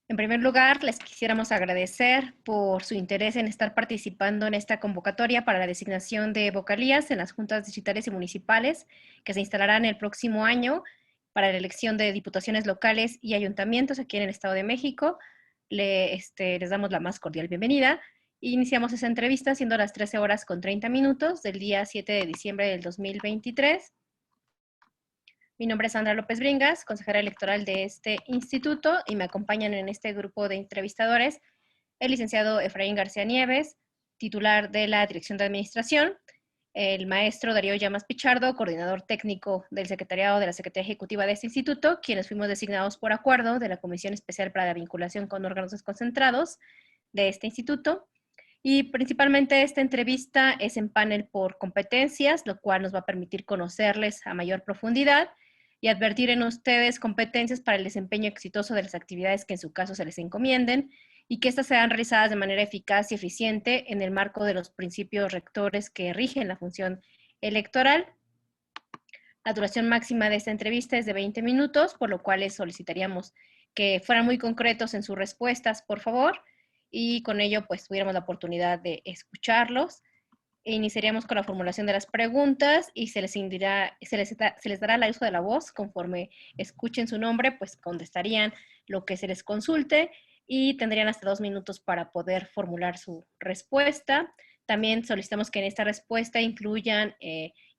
En primer lugar, les quisiéramos agradecer por su interés en estar participando en esta convocatoria para la designación de vocalías en las juntas distritales y municipales que se instalarán el próximo año para la elección de diputaciones locales y ayuntamientos aquí en el Estado de México. Les damos la más cordial bienvenida. Iniciamos esa entrevista siendo las 13 horas con 30 minutos del día 7 de diciembre del 2023. Mi nombre es Sandra López Bringas, consejera electoral de este instituto, y me acompañan en este grupo de entrevistadores el licenciado Efraín García Nieves, titular de la Dirección de Administración, el maestro Darío Llamas Pichardo, coordinador técnico del secretariado de la Secretaría Ejecutiva de este instituto, quienes fuimos designados por acuerdo de la Comisión Especial para la Vinculación con Órganos Desconcentrados de este instituto. Y principalmente esta entrevista es en panel por competencias, lo cual nos va a permitir conocerles a mayor profundidad y advertir en ustedes competencias para el desempeño exitoso de las actividades que en su caso se les encomienden y que éstas sean realizadas de manera eficaz y eficiente en el marco de los principios rectores que rigen la función electoral. La duración máxima de esta entrevista es de 20 minutos, por lo cual les solicitaríamos que fueran muy concretos en sus respuestas, por favor, y con ello pues tuviéramos la oportunidad de escucharlos. Iniciaríamos con la formulación de las preguntas y se les dará el uso de la voz conforme escuchen su nombre, pues contestarían lo que se les consulte y tendrían hasta 2 minutos para poder formular su respuesta. También solicitamos que en esta respuesta incluyan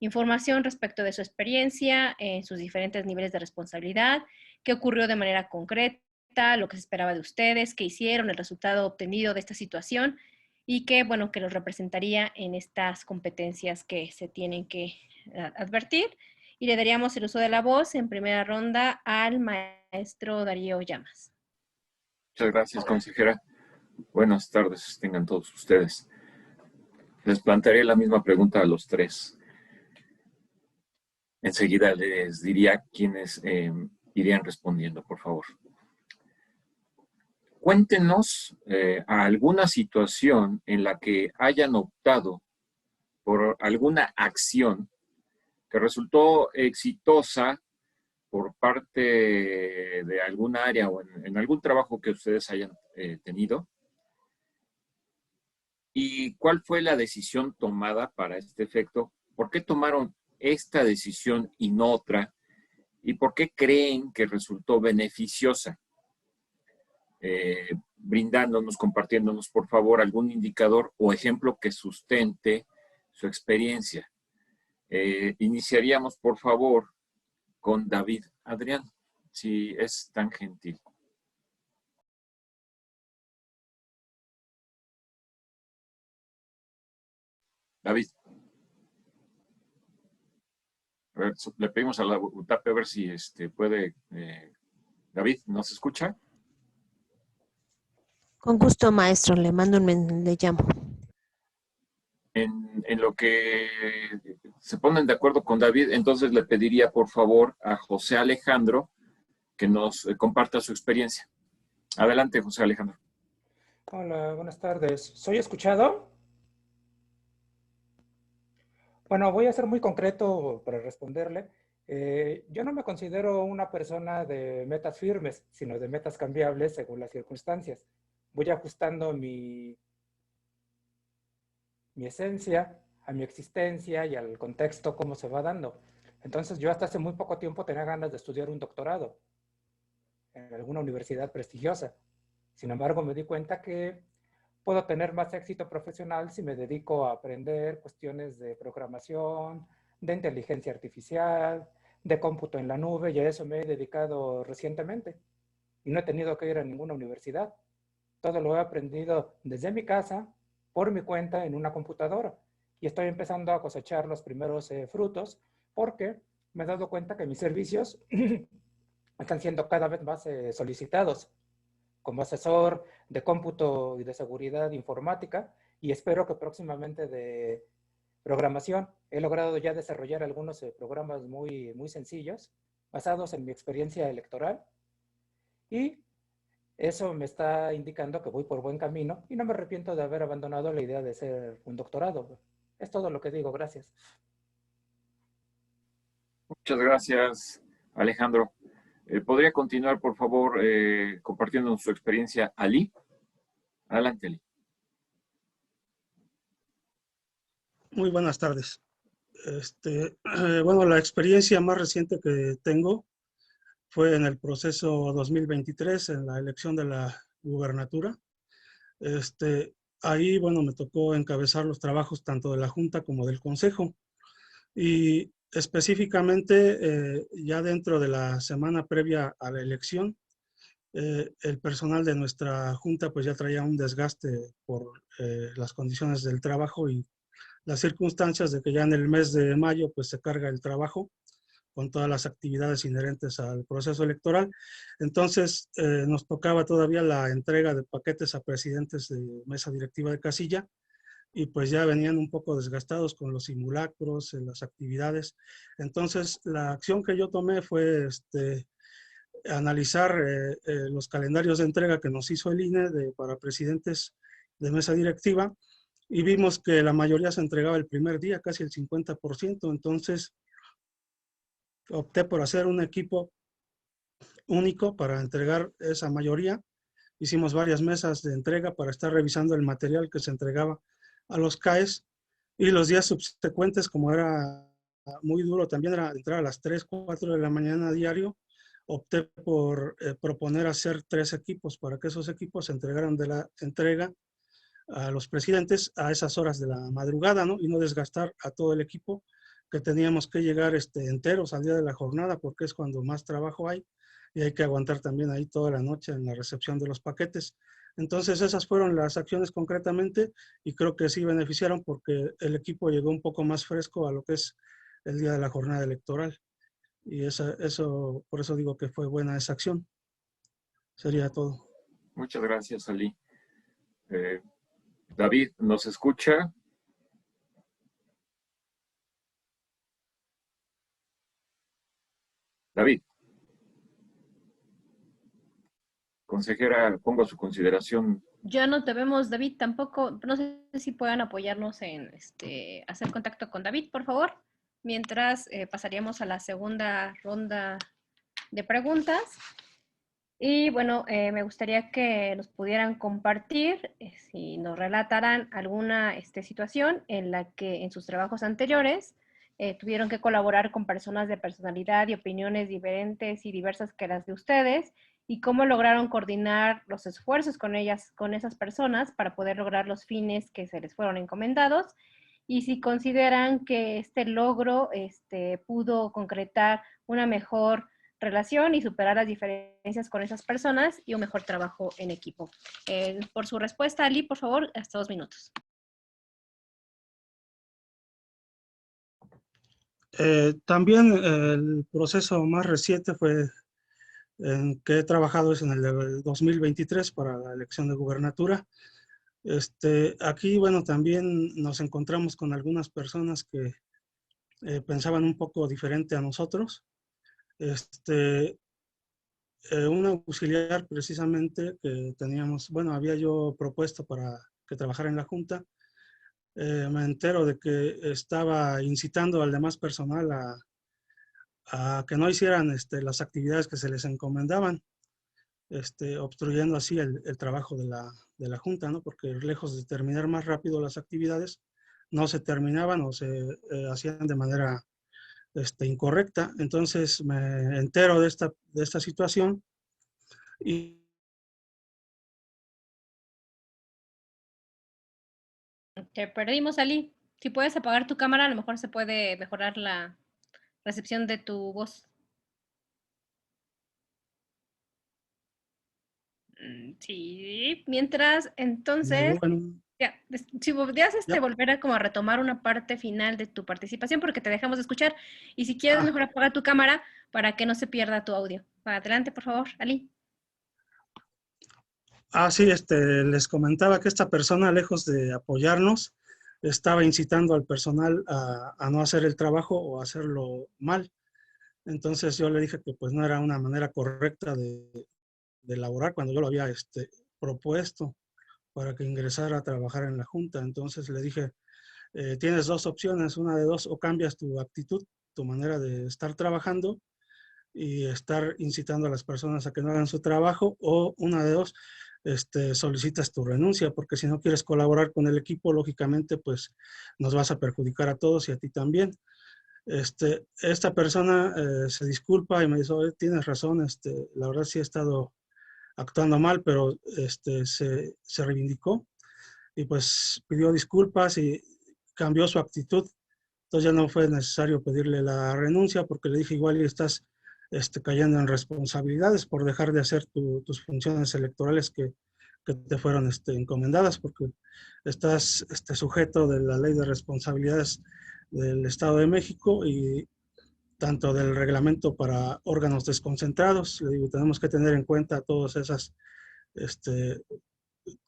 información respecto de su experiencia en sus diferentes niveles de responsabilidad, qué ocurrió de manera concreta, lo que se esperaba de ustedes, qué hicieron, el resultado obtenido de esta situación y que, bueno, que los representaría en estas competencias que se tienen que advertir. Y le daríamos el uso de la voz en primera ronda al maestro Darío Llamas. Muchas gracias, consejera. Buenas tardes, tengan todos ustedes. Les plantearé la misma pregunta a los tres. Enseguida les diría quiénes irían respondiendo, por favor. Cuéntenos alguna situación en la que hayan optado por alguna acción que resultó exitosa por parte de alguna área o en algún trabajo que ustedes hayan tenido. ¿Y cuál fue la decisión tomada para este efecto? ¿Por qué tomaron esta decisión y no otra? ¿Y por qué creen que resultó beneficiosa? Brindándonos, compartiéndonos, por favor, algún indicador o ejemplo que sustente su experiencia. Iniciaríamos, por favor, con David Adrián, si es tan gentil. David. A ver, le pedimos a la UTAP a ver si puede. David, ¿nos escucha? Con gusto, maestro. Le mando le llamo. En lo que se ponen de acuerdo con David, entonces le pediría por favor a José Alejandro que nos comparta su experiencia. Adelante, José Alejandro. Hola, buenas tardes. ¿Soy escuchado? Bueno, voy a ser muy concreto para responderle. Yo no me considero una persona de metas firmes, sino de metas cambiables según las circunstancias. Voy ajustando mi esencia a mi existencia y al contexto, cómo se va dando. Entonces, yo hasta hace muy poco tiempo tenía ganas de estudiar un doctorado en alguna universidad prestigiosa. Sin embargo, me di cuenta que puedo tener más éxito profesional si me dedico a aprender cuestiones de programación, de inteligencia artificial, de cómputo en la nube, y a eso me he dedicado recientemente. Y no he tenido que ir a ninguna universidad. Todo lo he aprendido desde mi casa, por mi cuenta, en una computadora. Y estoy empezando a cosechar los primeros frutos porque me he dado cuenta que mis servicios están siendo cada vez más solicitados como asesor de cómputo y de seguridad informática, y espero que próximamente de programación. He logrado ya desarrollar algunos programas muy sencillos, basados en mi experiencia electoral, y eso me está indicando que voy por buen camino y no me arrepiento de haber abandonado la idea de ser un doctorado. Es todo lo que digo, gracias. Muchas gracias, Alejandro. ¿Podría continuar, por favor, compartiendo su experiencia, Ali? Adelante, Ali. Muy buenas tardes. Bueno, la experiencia más reciente que tengo fue en el proceso 2023, en la elección de la gubernatura. Ahí, bueno, me tocó encabezar los trabajos tanto de la Junta como del Consejo. Y específicamente, ya dentro de la semana previa a la elección, el personal de nuestra Junta pues ya traía un desgaste por las condiciones del trabajo y las circunstancias de que ya en el mes de mayo pues se carga el trabajo con todas las actividades inherentes al proceso electoral. Entonces nos tocaba todavía la entrega de paquetes a presidentes de mesa directiva de casilla y pues ya venían un poco desgastados con los simulacros, las actividades. Entonces la acción que yo tomé fue analizar los calendarios de entrega que nos hizo el INE para presidentes de mesa directiva y vimos que la mayoría se entregaba el primer día, casi el 50%. Entonces opté por hacer un equipo único para entregar esa mayoría. Hicimos varias mesas de entrega para estar revisando el material que se entregaba a los CAES y los días subsecuentes, como era muy duro, también era entrar a las 3, 4 de la mañana diario, opté por proponer hacer 3 equipos para que esos equipos se entregaran de la entrega a los presidentes a esas horas de la madrugada, ¿no? Y no desgastar a todo el equipo, que teníamos que llegar enteros al día de la jornada, porque es cuando más trabajo hay, y hay que aguantar también ahí toda la noche en la recepción de los paquetes. Entonces esas fueron las acciones concretamente, y creo que sí beneficiaron porque el equipo llegó un poco más fresco a lo que es el día de la jornada electoral. Y por eso digo que fue buena esa acción. Sería todo. Muchas gracias, Ali. David, ¿nos escucha? David. Consejera, pongo a su consideración. Ya no te vemos, David, tampoco. No sé si puedan apoyarnos en hacer contacto con David, por favor. Mientras pasaríamos a la segunda ronda de preguntas. Y bueno, me gustaría que nos pudieran compartir, si nos relataran alguna situación en la que en sus trabajos anteriores tuvieron que colaborar con personas de personalidad y opiniones diferentes y diversas que las de ustedes, y cómo lograron coordinar los esfuerzos con ellas, con esas personas, para poder lograr los fines que se les fueron encomendados, y si consideran que este logro pudo concretar una mejor relación y superar las diferencias con esas personas y un mejor trabajo en equipo. Por su respuesta, Ali, por favor, hasta 2 minutos. También el proceso más reciente fue en que he trabajado es en el de 2023 para la elección de gubernatura. Aquí, bueno, también nos encontramos con algunas personas que pensaban un poco diferente a nosotros. Un auxiliar precisamente que teníamos, bueno, había yo propuesto para que trabajara en la Junta, me entero de que estaba incitando al demás personal a que no hicieran las actividades que se les encomendaban, obstruyendo así el trabajo de la Junta, ¿no? Porque lejos de terminar más rápido las actividades, no se terminaban o se hacían de manera incorrecta. Entonces me entero de esta situación y Te perdimos, Ali. Si puedes apagar tu cámara, a lo mejor se puede mejorar la recepción de tu voz. Sí, mientras, entonces, ya, si podrías volver a como a retomar una parte final de tu participación, porque te dejamos de escuchar, y si quieres mejor apagar tu cámara para que no se pierda tu audio. Adelante, por favor, Ali. Sí, les comentaba que esta persona, lejos de apoyarnos, estaba incitando al personal a no hacer el trabajo o hacerlo mal. Entonces yo le dije que pues no era una manera correcta de elaborar cuando yo lo había propuesto para que ingresara a trabajar en la Junta. Entonces le dije, tienes 2 opciones, una de dos, o cambias tu actitud, tu manera de estar trabajando, y estar incitando a las personas a que no hagan su trabajo, o una de dos, solicitas tu renuncia, porque si no quieres colaborar con el equipo, lógicamente, pues nos vas a perjudicar a todos y a ti también. Esta persona se disculpa y me dice: "Oye, tienes razón, la verdad sí he estado actuando mal", pero se reivindicó y pues pidió disculpas y cambió su actitud. Entonces ya no fue necesario pedirle la renuncia, porque le dije: igual y estás cayendo en responsabilidades por dejar de hacer tus funciones electorales que te fueron encomendadas, porque estás sujeto de la ley de responsabilidades del Estado de México y tanto del reglamento para órganos desconcentrados. Le digo, tenemos que tener en cuenta todas esas este,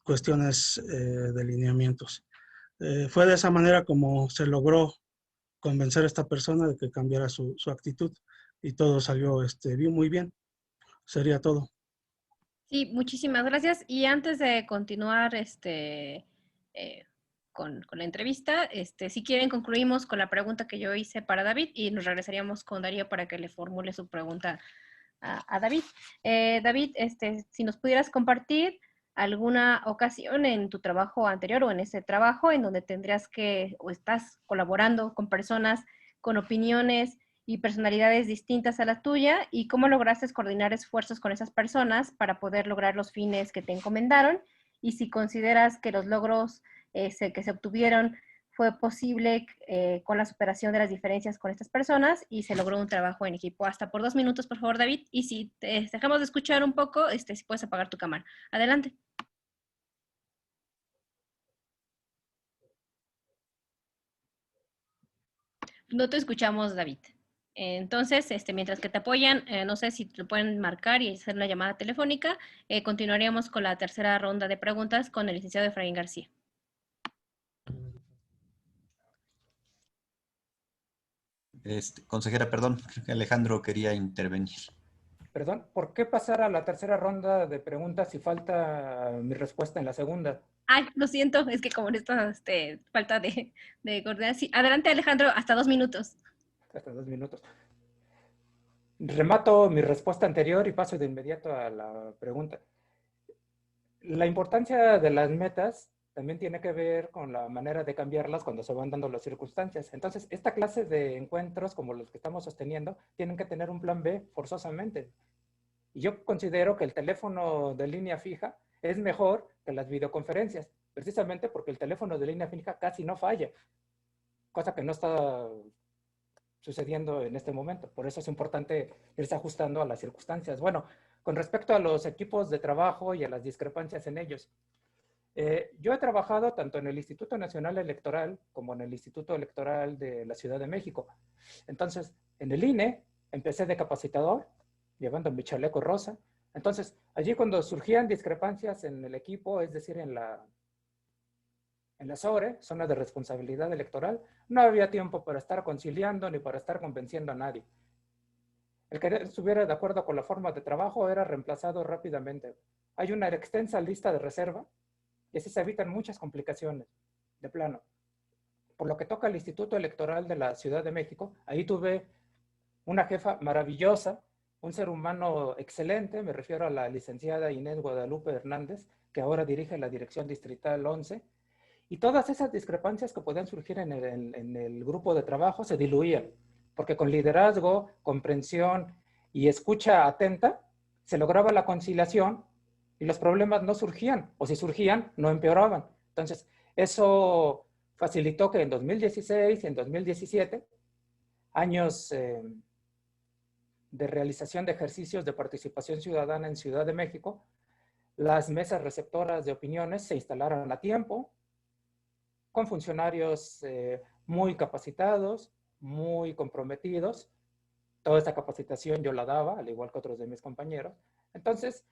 cuestiones de lineamientos. Fue de esa manera como se logró convencer a esta persona de que cambiara su actitud, y todo salió muy bien. Sería todo. Sí, muchísimas gracias. Y antes de continuar con la entrevista, si quieren concluimos con la pregunta que yo hice para David y nos regresaríamos con Darío para que le formule su pregunta a David. David, si nos pudieras compartir alguna ocasión en tu trabajo anterior o en ese trabajo en donde tendrías que o estás colaborando con personas con opiniones y personalidades distintas a la tuya, y cómo lograste coordinar esfuerzos con esas personas para poder lograr los fines que te encomendaron, y si consideras que los logros que se obtuvieron fue posible con la superación de las diferencias con estas personas y se logró un trabajo en equipo. Hasta por 2 minutos, por favor, David, y si te dejamos de escuchar un poco, si puedes apagar tu cámara. Adelante. No te escuchamos, David. Entonces, mientras que te apoyan, no sé si lo pueden marcar y hacer una llamada telefónica, continuaríamos con la tercera ronda de preguntas con el licenciado Efraín García. Consejera, perdón, creo que Alejandro quería intervenir. Perdón, ¿por qué pasar a la tercera ronda de preguntas si falta mi respuesta en la segunda? Ay, lo siento, es que como en esta falta de coordinación. Adelante, Alejandro, hasta 2 minutos. Hasta 2 minutos. Remato mi respuesta anterior y paso de inmediato a la pregunta. La importancia de las metas también tiene que ver con la manera de cambiarlas cuando se van dando las circunstancias. Entonces, esta clase de encuentros como los que estamos sosteniendo tienen que tener un plan B forzosamente. Y yo considero que el teléfono de línea fija es mejor que las videoconferencias, precisamente porque el teléfono de línea fija casi no falla, cosa que no está sucediendo en este momento. Por eso es importante irse ajustando a las circunstancias. Bueno, con respecto a los equipos de trabajo y a las discrepancias en ellos, yo he trabajado tanto en el Instituto Nacional Electoral como en el Instituto Electoral de la Ciudad de México. Entonces, en el INE empecé de capacitador, llevando mi chaleco rosa. Entonces, allí cuando surgían discrepancias en el equipo, es decir, en la SORE, zona de responsabilidad electoral, no había tiempo para estar conciliando ni para estar convenciendo a nadie. El que estuviera de acuerdo con la forma de trabajo era reemplazado rápidamente. Hay una extensa lista de reserva y así se evitan muchas complicaciones, de plano. Por lo que toca al Instituto Electoral de la Ciudad de México, ahí tuve una jefa maravillosa, un ser humano excelente, me refiero a la licenciada Inés Guadalupe Hernández, que ahora dirige la Dirección Distrital 11, y todas esas discrepancias que podían surgir en el grupo de trabajo se diluían, porque con liderazgo, comprensión y escucha atenta, se lograba la conciliación y los problemas no surgían, o si surgían, no empeoraban. Entonces, eso facilitó que en 2016 y en 2017, años de realización de ejercicios de participación ciudadana en Ciudad de México, las mesas receptoras de opiniones se instalaran a tiempo, con funcionarios muy capacitados, muy comprometidos. Toda esta capacitación yo la daba, al igual que otros de mis compañeros. Entonces,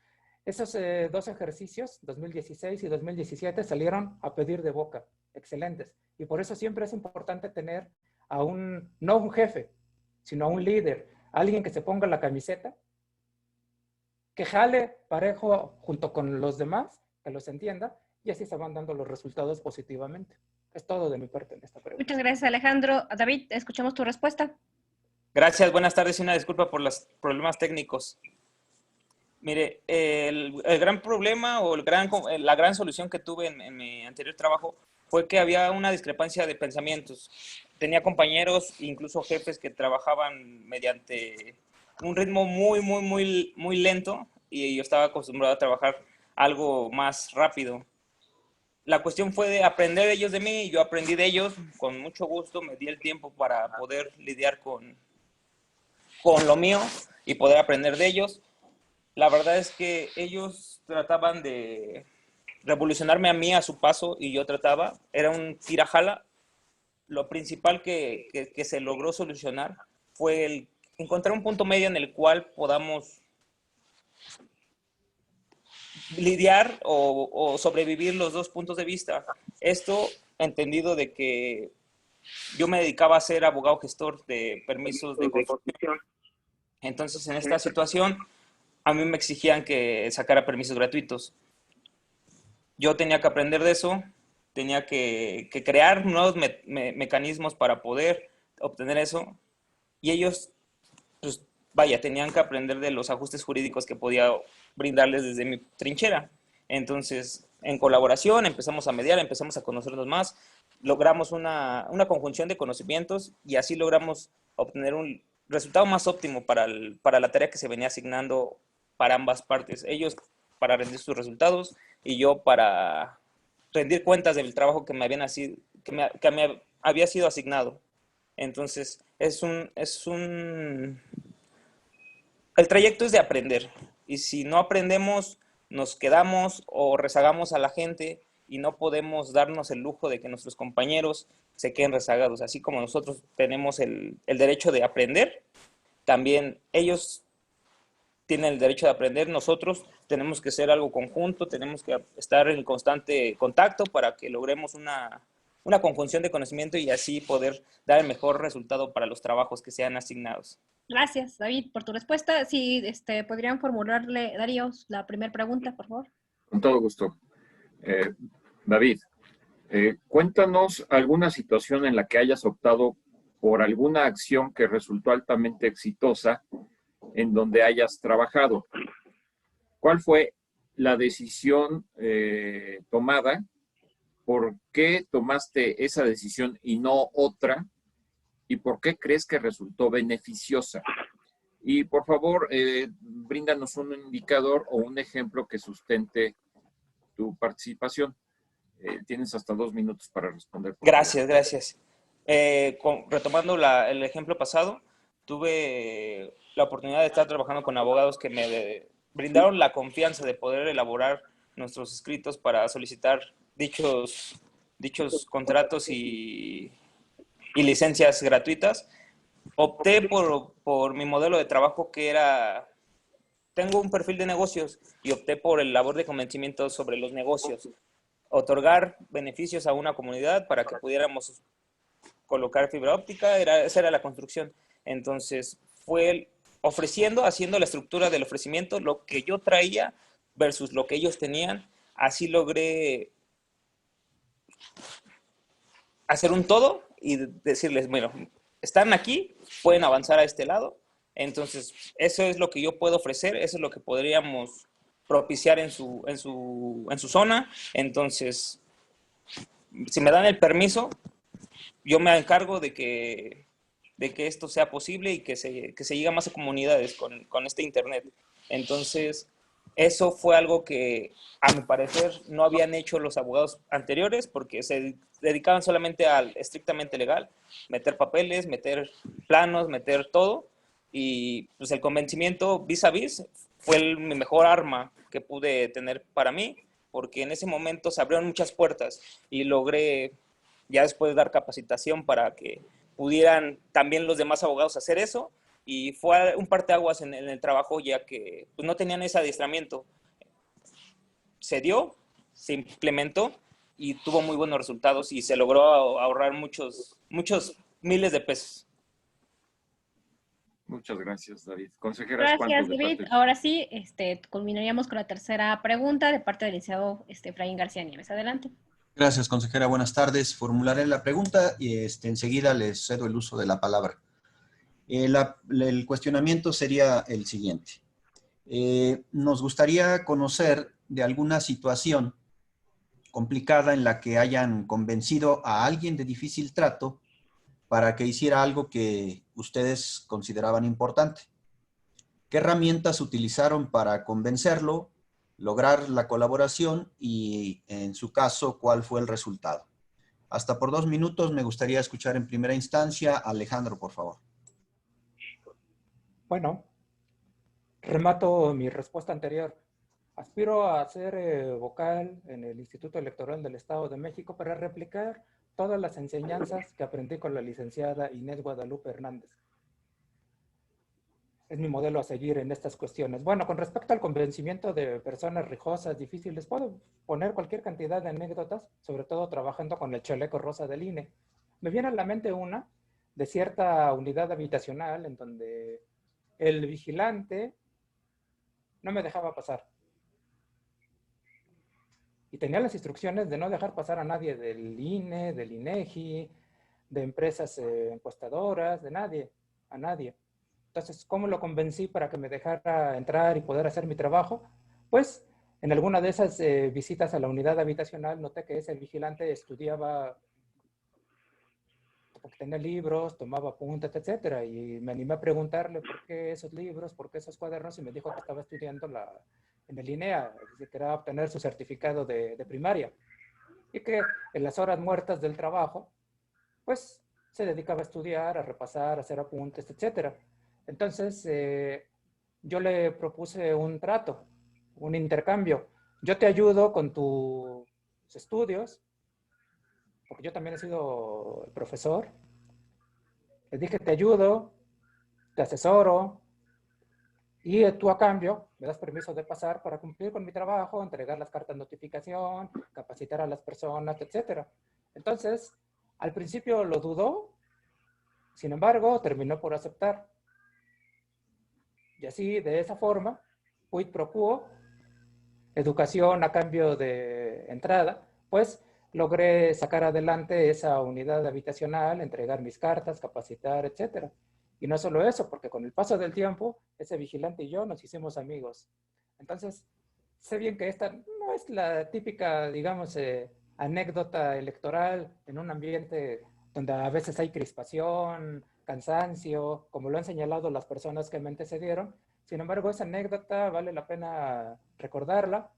esos 2 ejercicios, 2016 y 2017, salieron a pedir de boca, excelentes. Y por eso siempre es importante tener a no un jefe, sino a un líder, alguien que se ponga la camiseta, que jale parejo junto con los demás, que los entienda, y así se van dando los resultados positivamente. Es todo de mi parte en esta pregunta. Muchas gracias, Alejandro. David, escuchamos tu respuesta. Gracias, buenas tardes y una disculpa por los problemas técnicos. Mire, el gran problema o la gran solución que tuve en mi anterior trabajo fue que había una discrepancia de pensamientos. Tenía compañeros, incluso jefes, que trabajaban mediante un ritmo muy lento y yo estaba acostumbrado a trabajar algo más rápido. La cuestión fue de aprender ellos de mí y yo aprendí de ellos con mucho gusto, me di el tiempo para poder lidiar con lo mío y poder aprender de ellos. La verdad es que ellos trataban de revolucionarme a mí a su paso y yo trataba, era un tira-jala. Lo principal que se logró solucionar fue el encontrar un punto medio en el cual podamos lidiar o sobrevivir los dos puntos de vista. Esto entendido de que yo me dedicaba a ser abogado gestor de permisos de construcción. Entonces, en esta situación, a mí me exigían que sacara permisos gratuitos. Yo tenía que aprender de eso, tenía que crear nuevos mecanismos para poder obtener eso. Y ellos, pues, vaya, tenían que aprender de los ajustes jurídicos que podía brindarles desde mi trinchera. Entonces, en colaboración, empezamos a mediar, empezamos a conocernos más, logramos una conjunción de conocimientos y así logramos obtener un resultado más óptimo para la tarea que se venía asignando para ambas partes. Ellos para rendir sus resultados y yo para rendir cuentas del trabajo que me había sido asignado. Entonces, el trayecto es de aprender. Y si no aprendemos, nos quedamos o rezagamos a la gente y no podemos darnos el lujo de que nuestros compañeros se queden rezagados. Así como nosotros tenemos el derecho de aprender, también ellos tienen el derecho de aprender. Nosotros tenemos que ser algo conjunto, tenemos que estar en constante contacto para que logremos una conjunción de conocimiento y así poder dar el mejor resultado para los trabajos que sean asignados. Gracias, David, por tu respuesta. Si podrían formularle, Darío, la primera pregunta, por favor. Con todo gusto. David, cuéntanos alguna situación en la que hayas optado por alguna acción que resultó altamente exitosa en donde hayas trabajado. ¿Cuál fue la decisión tomada? ¿Por qué tomaste esa decisión y no otra? ¿Y por qué crees que resultó beneficiosa? Y por favor, bríndanos un indicador o un ejemplo que sustente tu participación. Tienes hasta 2 minutos para responder. Gracias. Retomando el ejemplo pasado, tuve la oportunidad de estar trabajando con abogados que me brindaron la confianza de poder elaborar nuestros escritos para solicitar dichos contratos y licencias gratuitas. Opté por mi modelo de trabajo que era, tengo un perfil de negocios y opté por el labor de convencimiento sobre los negocios, otorgar beneficios a una comunidad para que pudiéramos colocar fibra óptica, esa era la construcción. Entonces fue haciendo la estructura del ofrecimiento, lo que yo traía versus lo que ellos tenían, así logré hacer un todo y decirles, bueno, están aquí, pueden avanzar a este lado. Entonces, eso es lo que yo puedo ofrecer, eso es lo que podríamos propiciar en su zona. Entonces, si me dan el permiso, yo me encargo de que esto sea posible y que se llegue a más comunidades con este internet. Entonces, eso fue algo que, a mi parecer, no habían hecho los abogados anteriores porque se dedicaban solamente al estrictamente legal, meter papeles, meter planos, meter todo. Y pues el convencimiento vis a vis fue mi mejor arma que pude tener para mí, porque en ese momento se abrieron muchas puertas y logré ya después dar capacitación para que pudieran también los demás abogados hacer eso. Y fue un parteaguas en el trabajo, ya que pues, no tenían ese adiestramiento. Se dio, se implementó y tuvo muy buenos resultados y se logró ahorrar muchos miles de pesos. Muchas gracias, David. Consejeras, gracias, David. Ahora sí, culminaríamos con la tercera pregunta de parte del licenciado Efraín García Nieves. Adelante. Gracias, consejera. Buenas tardes. Formularé la pregunta y enseguida les cedo el uso de la palabra. El cuestionamiento sería el siguiente. Nos gustaría conocer de alguna situación complicada en la que hayan convencido a alguien de difícil trato para que hiciera algo que ustedes consideraban importante. ¿Qué herramientas utilizaron para convencerlo, lograr la colaboración y, en su caso, cuál fue el resultado? Hasta por 2 minutos me gustaría escuchar en primera instancia a Alejandro, por favor. Bueno, remato mi respuesta anterior. Aspiro a ser vocal en el Instituto Electoral del Estado de México para replicar todas las enseñanzas que aprendí con la licenciada Inés Guadalupe Hernández. Es mi modelo a seguir en estas cuestiones. Bueno, con respecto al convencimiento de personas rijosas, difíciles, puedo poner cualquier cantidad de anécdotas, sobre todo trabajando con el chaleco rosa del INE. Me viene a la mente una de cierta unidad habitacional en donde el vigilante no me dejaba pasar. Y tenía las instrucciones de no dejar pasar a nadie del INE, del INEGI, de empresas encuestadoras, de nadie, a nadie. Entonces, ¿cómo lo convencí para que me dejara entrar y poder hacer mi trabajo? Pues, en alguna de esas visitas a la unidad habitacional noté que ese vigilante estudiaba, porque tenía libros, tomaba apuntes, etcétera, y me animé a preguntarle por qué esos libros, por qué esos cuadernos, y me dijo que estaba estudiando en el INEA, es decir, que era obtener su certificado de primaria, y que en las horas muertas del trabajo, pues, se dedicaba a estudiar, a repasar, a hacer apuntes, etcétera. Entonces, yo le propuse un trato, un intercambio. Yo te ayudo con tus estudios, porque yo también he sido profesor. Les dije, te ayudo, te asesoro, y tú a cambio me das permiso de pasar para cumplir con mi trabajo, entregar las cartas de notificación, capacitar a las personas, etc. Entonces, al principio lo dudó, sin embargo, terminó por aceptar. Y así, de esa forma, quid pro quo, educación a cambio de entrada, pues logré sacar adelante esa unidad habitacional, entregar mis cartas, capacitar, etc. Y no solo eso, porque con el paso del tiempo, ese vigilante y yo nos hicimos amigos. Entonces, sé bien que esta no es la típica, digamos, anécdota electoral en un ambiente donde a veces hay crispación, cansancio, como lo han señalado las personas que me antecedieron. Sin embargo, esa anécdota vale la pena recordarla,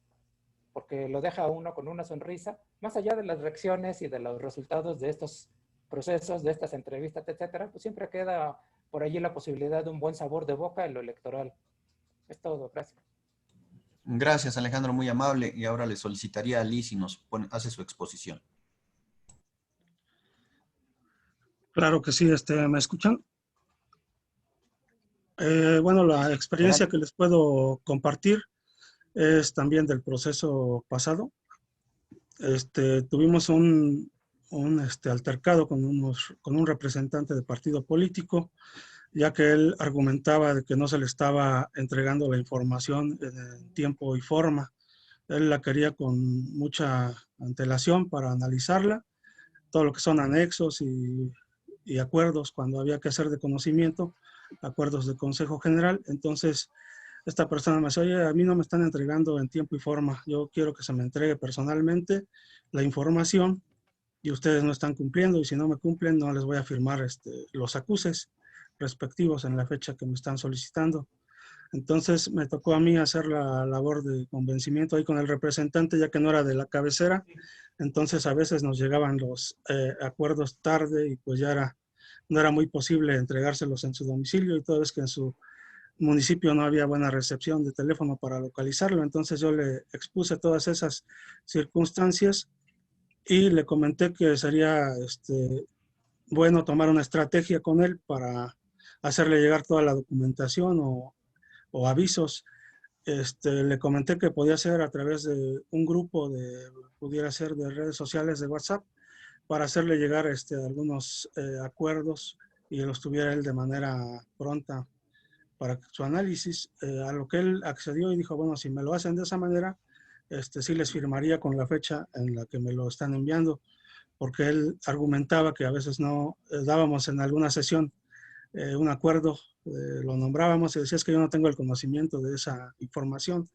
porque lo deja a uno con una sonrisa, más allá de las reacciones y de los resultados de estos procesos, de estas entrevistas, etcétera, pues siempre queda por allí la posibilidad de un buen sabor de boca en lo electoral. Es todo, gracias. Gracias, Alejandro, muy amable. Y ahora le solicitaría a Liz si nos hace su exposición. Claro que sí, ¿me escuchan? Bueno, la experiencia que les puedo compartir es también del proceso pasado. Tuvimos un altercado con un representante de partido político, ya que él argumentaba de que no se le estaba entregando la información en tiempo y forma. Él la quería con mucha antelación para analizarla, todo lo que son anexos y acuerdos cuando había que hacer de conocimiento, acuerdos de Consejo General. Entonces, esta persona me dice, oye, a mí no me están entregando en tiempo y forma, yo quiero que se me entregue personalmente la información y ustedes no están cumpliendo, y si no me cumplen no les voy a firmar los acuses respectivos en la fecha que me están solicitando. Entonces me tocó a mí hacer la labor de convencimiento ahí con el representante, ya que no era de la cabecera. Entonces a veces nos llegaban los acuerdos tarde y pues ya no era muy posible entregárselos en su domicilio, y toda vez que en su municipio no había buena recepción de teléfono para localizarlo. Entonces yo le expuse todas esas circunstancias y le comenté que sería bueno tomar una estrategia con él para hacerle llegar toda la documentación o avisos. Le comenté que podía ser a través de un grupo pudiera ser de redes sociales de WhatsApp, para hacerle llegar algunos acuerdos y los tuviera él de manera pronta para su análisis, a lo que él accedió y dijo, bueno, si me lo hacen de esa manera, sí les firmaría con la fecha en la que me lo están enviando, porque él argumentaba que a veces no dábamos en alguna sesión un acuerdo, lo nombrábamos y decía, es que yo no tengo el conocimiento de esa información.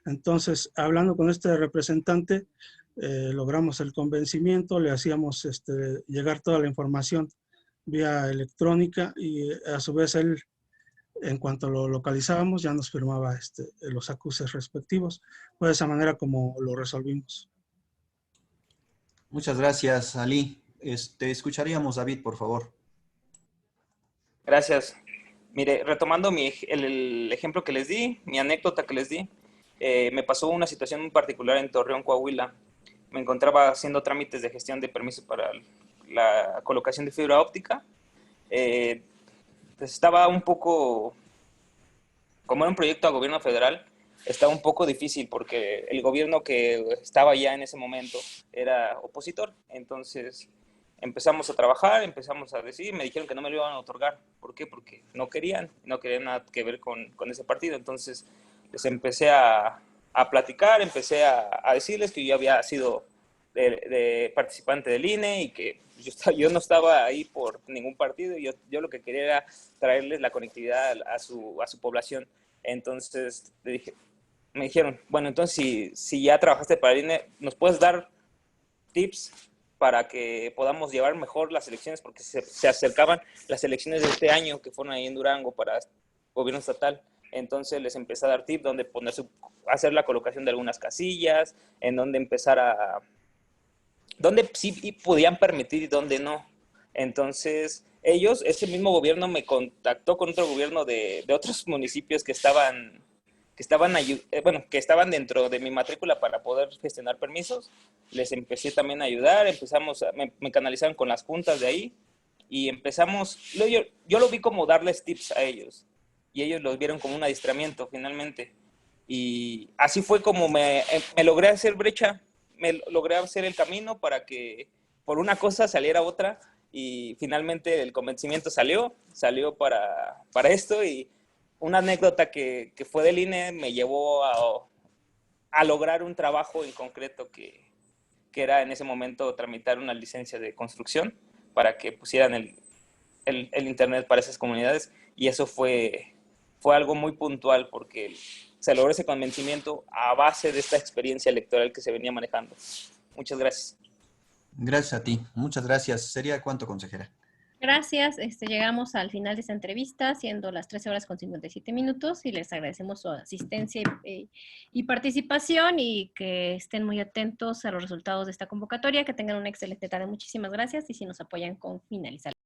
Entonces, hablando con este representante, logramos el convencimiento, le hacíamos llegar toda la información vía electrónica y a su vez él, en cuanto lo localizábamos, ya nos firmaba los acuses respectivos. Fue de esa manera como lo resolvimos. Muchas gracias, Ali. Escucharíamos, David, por favor. Gracias. Mire, retomando el ejemplo que les di, mi anécdota que les di, me pasó una situación muy particular en Torreón, Coahuila. Me encontraba haciendo trámites de gestión de permiso para la colocación de fibra óptica. Pues estaba un poco, como era un proyecto a gobierno federal, estaba un poco difícil porque el gobierno que estaba ya en ese momento era opositor. Entonces empezamos a trabajar, empezamos a decir, me dijeron que no me lo iban a otorgar. ¿Por qué? Porque no querían nada que ver con ese partido. Entonces les empecé a platicar, empecé a decirles que yo había sido de participante del INE y que yo no estaba ahí por ningún partido. Yo lo que quería era traerles la conectividad a su población. Entonces me dijeron, bueno, entonces si ya trabajaste para el INE, ¿nos puedes dar tips para que podamos llevar mejor las elecciones? Porque se acercaban las elecciones de este año que fueron ahí en Durango para gobierno estatal. Entonces les empecé a dar tips donde hacer la colocación de algunas casillas, en donde empezar donde sí podían permitir y donde no. Entonces ese mismo gobierno me contactó con otro gobierno de otros municipios que estaban dentro de mi matrícula para poder gestionar permisos. Les empecé también a ayudar, me canalizaron con las juntas de ahí y empezamos, yo lo vi como darles tips a ellos y ellos lo vieron como un adiestramiento finalmente. Y así fue como me logré hacer brecha, me logré hacer el camino para que por una cosa saliera otra y finalmente el convencimiento salió para esto. Y una anécdota que fue del INE me llevó a lograr un trabajo en concreto que era en ese momento tramitar una licencia de construcción para que pusieran el internet para esas comunidades, y eso fue algo muy puntual porque se logró ese convencimiento a base de esta experiencia electoral que se venía manejando. Muchas gracias. Gracias a ti. Muchas gracias. ¿Sería cuánto, consejera? Gracias. Llegamos al final de esta entrevista, siendo las 13 horas con 57 minutos, y les agradecemos su asistencia y participación, y que estén muy atentos a los resultados de esta convocatoria. Que tengan una excelente tarde. Muchísimas gracias, y si nos apoyan con finalizar.